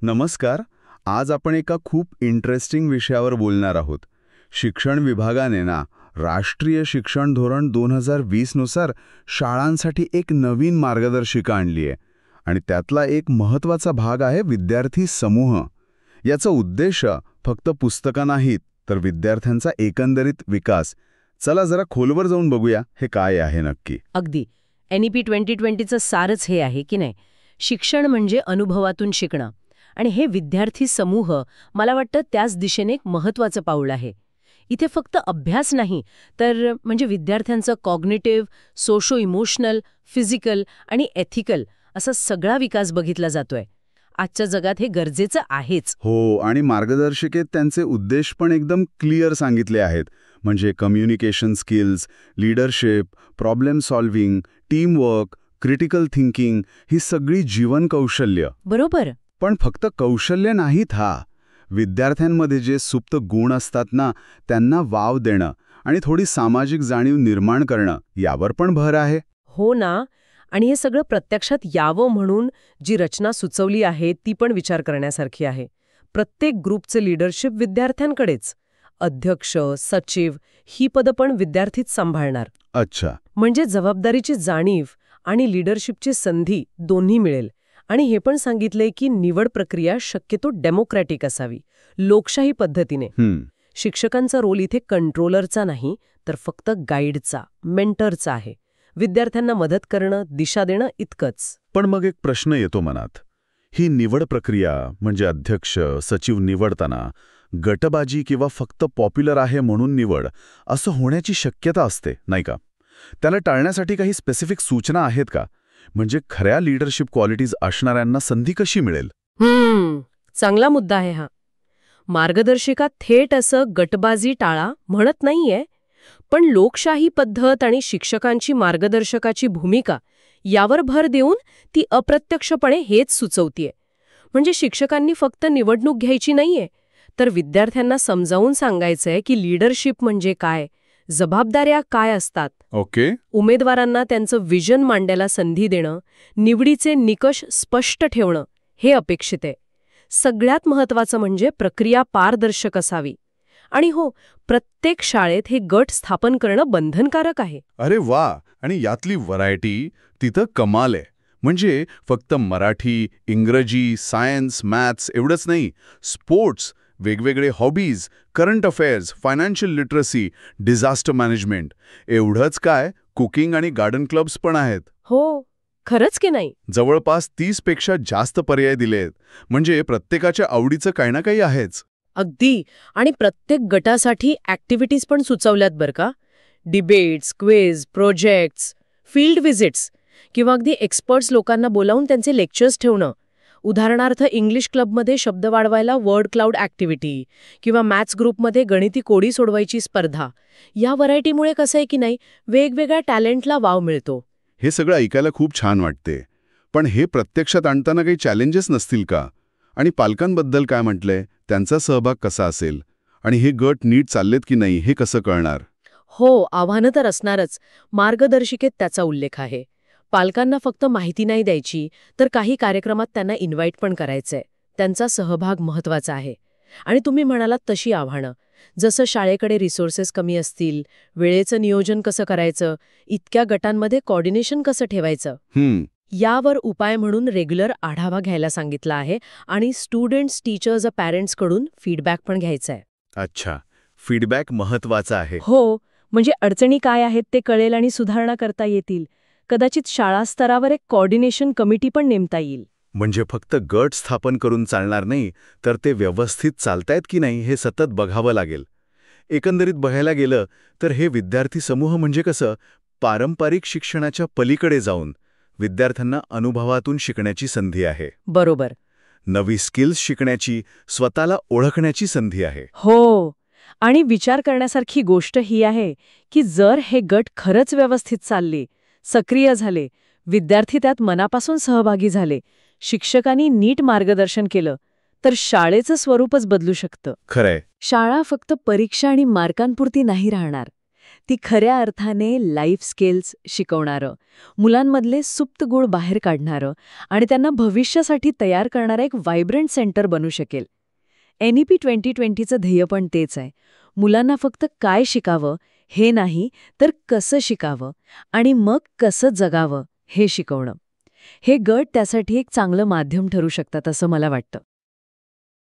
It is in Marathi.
नमस्कार. आज आपण एका खूप इंटरेस्टिंग विषयावर बोलणार आहोत. शिक्षण विभागाने राष्ट्रीय शिक्षण धोरण 2020 नुसार शाळांसाठी एक नवीन मार्गदर्शिका आणली आहे आणि त्यातला एक महत्त्वाचा भाग आहे विद्यार्थी समूह. याचा उद्देश फक्त पुस्तकं नाहीत तर विद्यार्थ्यांचा एकंदरीत विकास. चला जरा खोलवर जाऊन बघूया हे काय आहे नक्की. अगदी NEP 2020चं सारच हे आहे की नाही. शिक्षण म्हणजे अनुभवातून शिकणं आणि हे विद्यार्थी समूह मला वाटतं त्याच दिशेने एक महत्त्वाचं पाऊल आहे. इथे फक्त अभ्यास नाही तर म्हणजे विद्यार्थ्यांचं कॉग्निटिव्ह, सोशो इमोशनल, फिजिकल आणि एथिकल असा सगळा विकास बघितला जातोय. आजच्या जगात हे गरजेचं आहेच. हो, आणि मार्गदर्शिकेत त्यांचे उद्देश पण एकदम क्लिअर सांगितले आहेत. म्हणजे communication skills, leadership, problem solving, teamwork, critical thinking ही सगळी जीवन कौशल्य. बरोबर. पण फक्त कौशल्य नाहीत. विद्यार्थ्यांमध्ये जे सुप्त गुण असतात त्यांना वाव देणं आणि थोडी सामाजिक जाणीव निर्माण करणं यावर पण भर आहे. हो ना. आणि हे सगळं प्रत्यक्षात यावं म्हणून जी रचना सुचवली आहे ती पण विचार करण्यासारखी आहे. प्रत्येक ग्रुपचे लीडरशिप विद्यार्थ्यांकडेच. अध्यक्ष, सचिव ही पदं पण विद्यार्थीच सांभाळणार. अच्छा. म्हणजे जबाबदारीची जाणीव आणि लीडरशिपची संधी दोन्ही मिळेल. आणि हे पण सांगितलंय की निवड प्रक्रिया शक्यतो डेमोक्रॅटिक असावी, लोकशाही पद्धतीने. शिक्षकांचा रोल इथे कंट्रोलरचा नाही तर फक्त गाईडचा, मेंटरचा आहे. विद्यार्थ्यांना मदत करणं, दिशा देणं इतकंच. पण मग एक प्रश्न येतो मनात. ही निवड प्रक्रिया म्हणजे अध्यक्ष, सचिव निवडताना गटबाजी किंवा फक्त पॉप्युलर आहे म्हणून निवड असं होण्याची शक्यता असते, नाही का? त्याला टाळण्यासाठी काही स्पेसिफिक सूचना आहेत का? म्हणजे खऱ्या लीडरशिप क्वालिटीज असणाऱ्यांना संधी कशी मिळेल? चांगला मुद्दा आहे हा. मार्गदर्शिका थेट असं गटबाजी टाळा म्हणत नाहीये, पण लोकशाही पद्धत आणि शिक्षकांची मार्गदर्शकाची भूमिका यावर भर देऊन ती अप्रत्यक्षपणे हेच सुचवतीये. म्हणजे शिक्षकांनी फक्त निवडणूक घ्यायची नाहीये, तर विद्यार्थ्यांना समजावून सांगायचंय की लीडरशिप म्हणजे काय, जबाबदाऱ्या काय असतात. ओके. उमेदवारांना त्यांचं विजन मांडायला संधी देणं, निवडीचे निकष स्पष्ट ठेवणं हे अपेक्षित आहे. सगळ्यात महत्त्वाचं म्हणजे प्रक्रिया पारदर्शक असावी. आणि हो, प्रत्येक शाळेत हे गट स्थापन करणं बंधनकारक आहे. अरे वा. आणि यातली व्हरायटी तिथं कमाल आहे. म्हणजे फक्त मराठी, इंग्रजी, सायन्स, मॅथ्स एवढंच नाही. स्पोर्ट्स, वेगवेगळे hobbies, current affairs, financial literacy, disaster management, एवढंच काय कुकिंग आणि गार्डन क्लब्स पण आहेत. हो, खरंच की नाही. जवळपास 30 पेक्षा जास्त पर्याय दिलेत. म्हणजे प्रत्येकाच्या आवडीचं काही ना काही आहेच. अगदी. आणि प्रत्येक गटासाठी ॲक्टिव्हिटीज पण सुचवल्यात बरं का. Debates, quiz, projects, field visits किंवा अगदी एक्सपर्ट्स लोकांना बोलावून त्यांचे लेक्चर्स ठेवणं. उदाहरणार्थ इंग्लिश क्लबमध्ये शब्द वाढवायला वर्ड क्लाउड ॲक्टिव्हिटी किंवा मॅथ्स ग्रुपमध्ये गणिती कोडी सोडवायची स्पर्धा. या व्हरायटीमुळे कसं आहे की नाही, वेगवेगळ्या टॅलेंटला वाव मिळतो. हे सगळं ऐकायला खूप छान वाटते. पण हे प्रत्यक्षात आणताना काही चॅलेंजेस नसतील का? आणि पालकांबद्दल काय म्हटलंय, त्यांचा सहभाग कसा असेल आणि हे गट नीट चाललेत की नाही हे कसं कळणार? हो, आव्हानं तर असणारच. मार्गदर्शिकेत त्याचा उल्लेख आहे. पालकांना फक्त माहिती नाही द्यायची, तर काही कार्यक्रमात त्यांना इन्व्हाइट पण करायचंय. त्यांचा सहभाग महत्त्वाचा आहे. आणि तुम्ही म्हणालात तशी आव्हानं, जसं शाळेकडे रिसोर्सेस कमी असतील, वेळेचं नियोजन कसं करायचं, इतक्या गटांमध्ये कोऑर्डिनेशन कसं ठेवायचं, यावर उपाय म्हणून रेग्युलर आढावा घ्यायला सांगितला आहे. आणि स्टुडंट्स, टीचर्स, पॅरेंट्सकडून फीडबॅक पण घ्यायचा आहे. अच्छा, फीडबॅक महत्त्वाचा आहे. हो, म्हणजे अडचणी काय आहेत ते कळेल आणि सुधारणा करता येतील. कदाचित शाळा स्तरावर एक कोऑर्डिनेशन कमिटी पण नेमता येईल. म्हणजे फक्त गट स्थापन करून चालणार नाही, तर ते व्यवस्थित चालतायत की नाही हे सतत बघावं लागेल. एकंदरीत बघायला गेलं तर हे विद्यार्थी समूह म्हणजे कसं, पारंपरिक शिक्षणाच्या पलीकडे जाऊन विद्यार्थ्यांना अनुभवातून शिकण्याची संधी आहे. बरोबर. नवी स्किल्स शिकण्याची, स्वतःला ओळखण्याची संधी आहे. हो. आणि विचार करण्यासारखी गोष्ट ही आहे की जर हे गट खरंच व्यवस्थित चालले, सक्रिय झाले, विद्यार्थी त्यात मनापासून सहभागी झाले, शिक्षकांनी नीट मार्गदर्शन केलं, तर शाळेचं स्वरूपच बदलू शकतं. खरंय. शाळा फक्त परीक्षा आणि मार्कांपुरती नाही राहणार. ती खऱ्या अर्थाने लाईफ स्किल्स शिकवणारं, मुलांमधले सुप्त गुण बाहेर काढणारं आणि त्यांना भविष्यासाठी तयार करणारं एक व्हायब्रंट सेंटर बनू शकेल. NEP 2020चं ध्येय पण तेच आहे. मुलांना फक्त काय शिकावं हे नाही, तर कसं शिकावं आणि मग कसं जगावं हे शिकवणं. हे गट त्यासाठी एक चांगलं माध्यम ठरू शकतात असं मला वाटतं.